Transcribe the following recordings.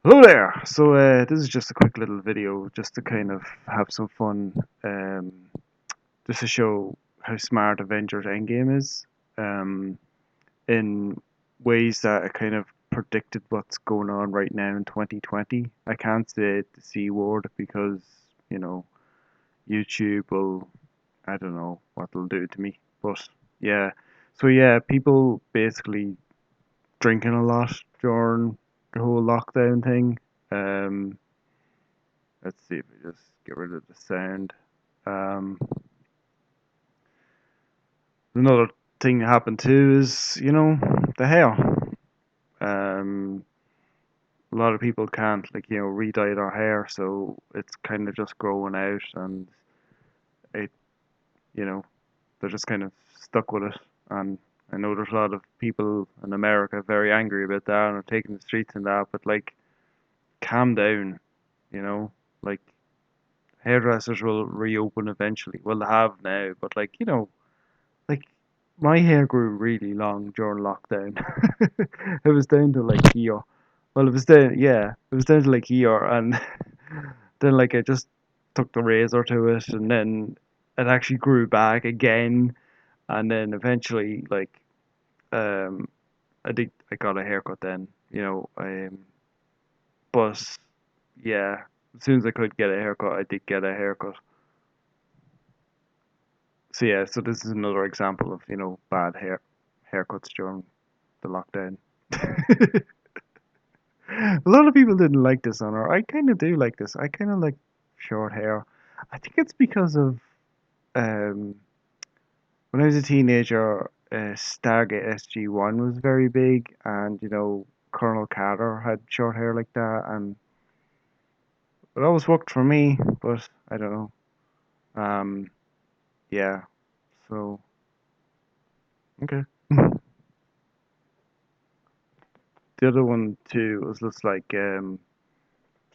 Hello there! This is just a quick little video just to kind of have some fun, um, just to show how smart Avengers Endgame is, um, in ways that it kind of predicted what's going on right now in 2020. I can't say the C word because, you know, YouTube will, I don't know what they'll do to me. But yeah, people basically drinking a lot during the whole lockdown thing. Um, Let's see if we just get rid of the sound. Um, Another thing that happened too is, the hair. Um, a lot of people can't, re-dye their hair, so it's kind of just growing out, and it, you know, they're just kind of stuck with it. And I know there's a lot of people in America very angry about that and are taking the streets and that, but calm down, you know, like hairdressers will reopen eventually. Well, they have now, but like my hair grew really long during lockdown. It was down to like here. Well, it was down, yeah, it was down to like here, and then I just took the razor to it, and then it actually grew back again, and then eventually um I got a haircut then, but yeah, as soon as I could get a haircut, I did get a haircut. So yeah, so this is another example of bad haircuts during the lockdown. A lot of people didn't like this on her. I kind of do like this. I kind of like short hair. I think it's because of um, when I was a teenager, Stargate SG-1 was very big, and Colonel Carter had short hair like that, and it always worked for me. But I don't know. Um, yeah. So okay. The other one too was just so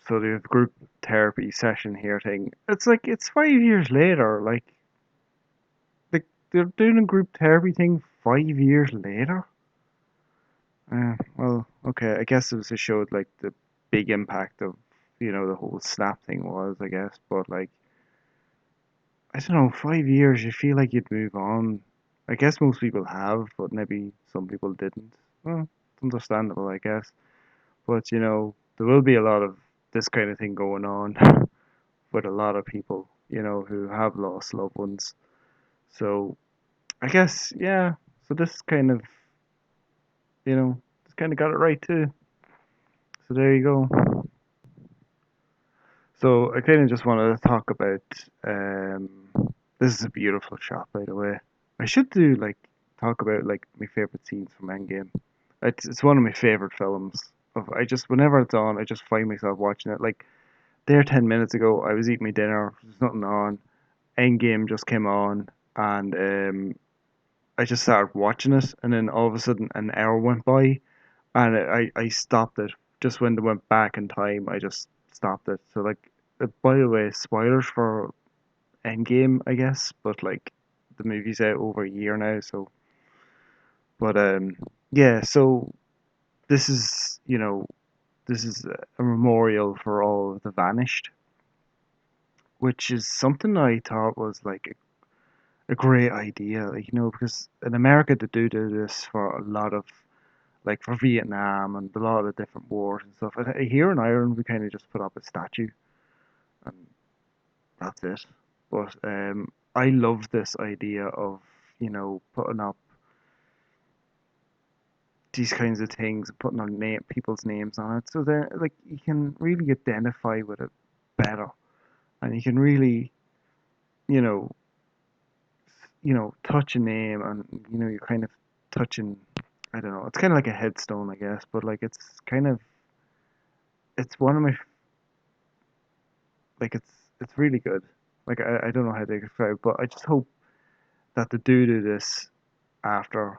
the group therapy session here thing. It's like it's 5 years later. They're doing a group therapy thing 5 years later. Well, okay. I guess it was to show the big impact of the whole snap thing was. I guess, but I don't know. 5 years, you feel like you'd move on. I guess most people have, but maybe some people didn't. Well, it's understandable, I guess. But there will be a lot of this kind of thing going on with a lot of people, who have lost loved ones. So I guess, yeah. So this kind of, this kind of got it right too. So there you go. So I kind of just wanted to talk about. Um, this is a beautiful shot, by the way. I should do talk about my favorite scenes from Endgame. It's one of my favorite films. I just whenever it's on, I just find myself watching it. Like there 10 minutes ago, I was eating my dinner. There's nothing on. Endgame just came on, and I just started watching it, and then all of a sudden an hour went by, and I stopped it just when they went back in time. I just stopped it. So by the way, spoilers for Endgame, I guess, but the movie's out over a year now, so but yeah, so this is this is a memorial for all of the vanished, which is something I thought was a great idea, because in America they do this for a lot of for Vietnam and a lot of different wars and stuff. And here in Ireland, we kind of just put up a statue and that's it. But I love this idea of putting up these kinds of things, putting on people's names on it, so that you can really identify with it better, and you can really you know touch a name, and you're kind of touching. I don't know. It's kind of like a headstone, I guess, but it's kind of it's one of my it's really good. I don't know how to describe, but I just hope that they do this after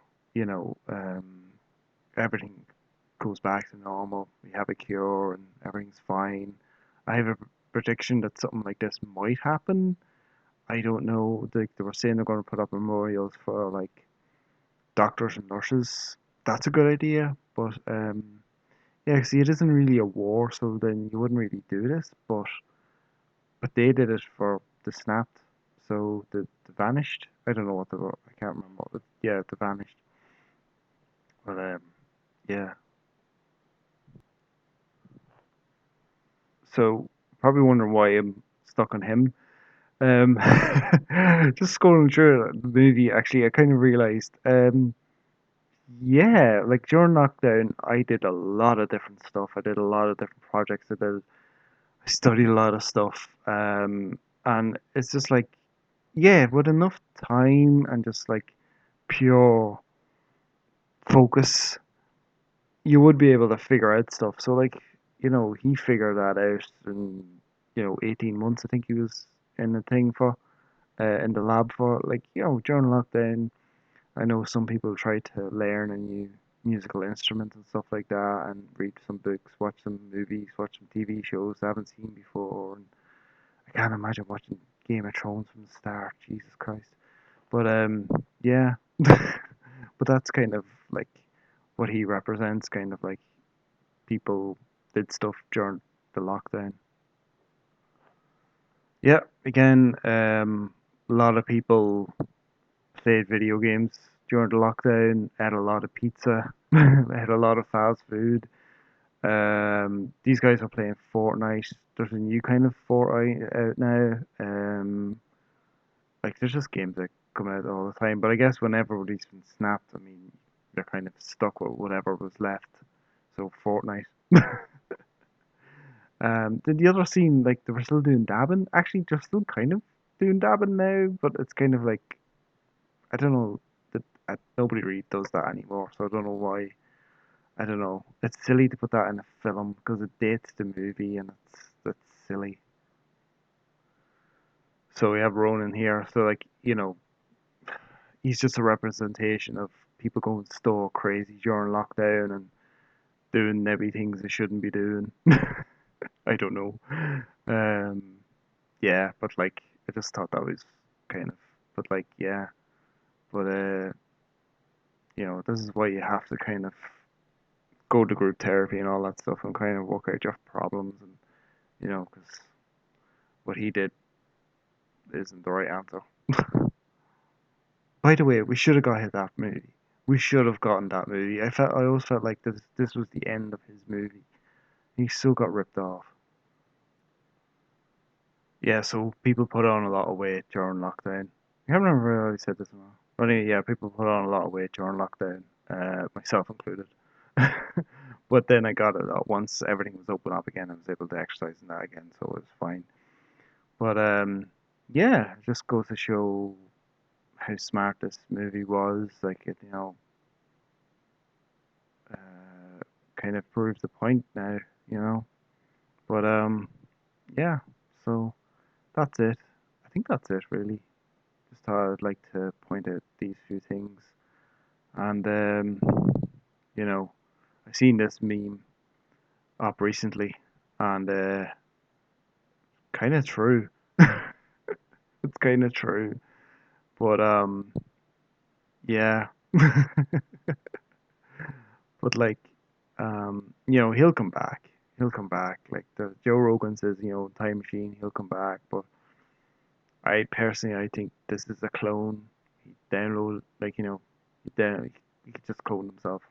everything goes back to normal. We have a cure and everything's fine. I have a prediction that something like this might happen. I don't know. They were saying they're going to put up memorials for doctors and nurses. That's a good idea, but Yeah, see, it isn't really a war, so then you wouldn't really do this, but they did it for the snapped, so the vanished. I don't know what the I can't remember. Yeah, the vanished. But yeah. So probably wondering why I'm stuck on him. Um, just scrolling through the movie, actually, I kind of realized, yeah, like during lockdown, I did a lot of different stuff. I did a lot of different projects. I studied a lot of stuff. And it's just like, yeah, with enough time and just like pure focus, you would be able to figure out stuff. So like, he figured that out in, 18 months. I think he was in the thing for, in the lab for. Like, during lockdown, I know some people try to learn a new musical instrument and stuff like that, and read some books, watch some movies, watch some TV shows they haven't seen before. And I can't imagine watching Game of Thrones from the start. Jesus Christ. But yeah. But that's kind of like what he represents. Kind of like people did stuff during the lockdown. Yeah. Again, a lot of people played video games during the lockdown, ate a lot of pizza, ate a lot of fast food. These guys are playing Fortnite. There's a new kind of Fortnite out now. Like there's just games that come out all the time. But I guess when everybody's been snapped, I mean, they're kind of stuck with whatever was left. So Fortnite. Did the other scene like they were still doing dabbing? Actually, they're still kind of doing dabbing now, but it's kind of like I don't know that nobody really does that anymore. So I don't know why. I don't know. It's silly to put that in a film because it dates the movie, and that's silly. So we have Ronan here. So like he's just a representation of people going stir crazy during lockdown and doing maybe things they shouldn't be doing. I don't know. Um, yeah, but like I just thought that was kind of, but like yeah, but this is why you have to kind of go to group therapy and all that stuff and kind of work out your problems and because what he did isn't the right answer. By the way, we should have got hit that movie. We should have gotten that movie. I always felt like this was the end of his movie. He still got ripped off. Yeah, so people put on a lot of weight during lockdown. I can't remember if I already said this or not. But anyway, yeah, people put on a lot of weight during lockdown, myself included. But then I got it once everything was open up again. I was able to exercise and that again, so it was fine. But yeah, it just goes to show how smart this movie was. Like it, kind of proves the point now. You know. But yeah. So that's it. I think that's it really. Just thought I'd like to point out these few things. And you know, I seen this meme up recently, and kind of true. It's kind of true, but yeah. But like, he'll come back. He'll come back. Like the Joe Rogan says, time machine, he'll come back. But I personally, I think this is a clone. He downloaded, like he could just clone himself,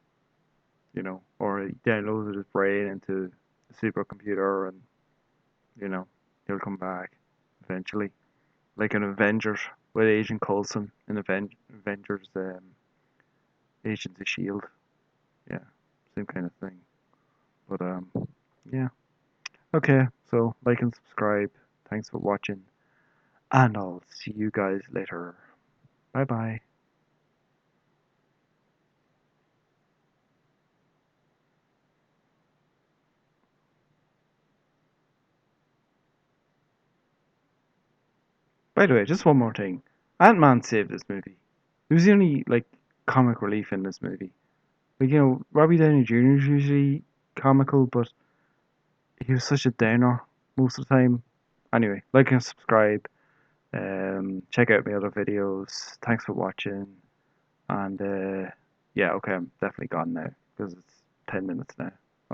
or he downloaded his brain into a supercomputer, and you know, he'll come back eventually, like an Avengers with Agent Coulson in Avengers, Agents of Shield. Yeah, same kind of thing. But yeah. Okay, so like and subscribe. Thanks for watching, and I'll see you guys later. Bye bye. By the way, just one more thing. Ant-Man saved this movie. He was the only like comic relief in this movie. Like Robbie Downey Jr. is usually comical, but he was such a downer most of the time. Anyway, like and subscribe. Check out my other videos. Thanks for watching. And yeah, okay, I'm definitely gone now because it's 10 minutes now.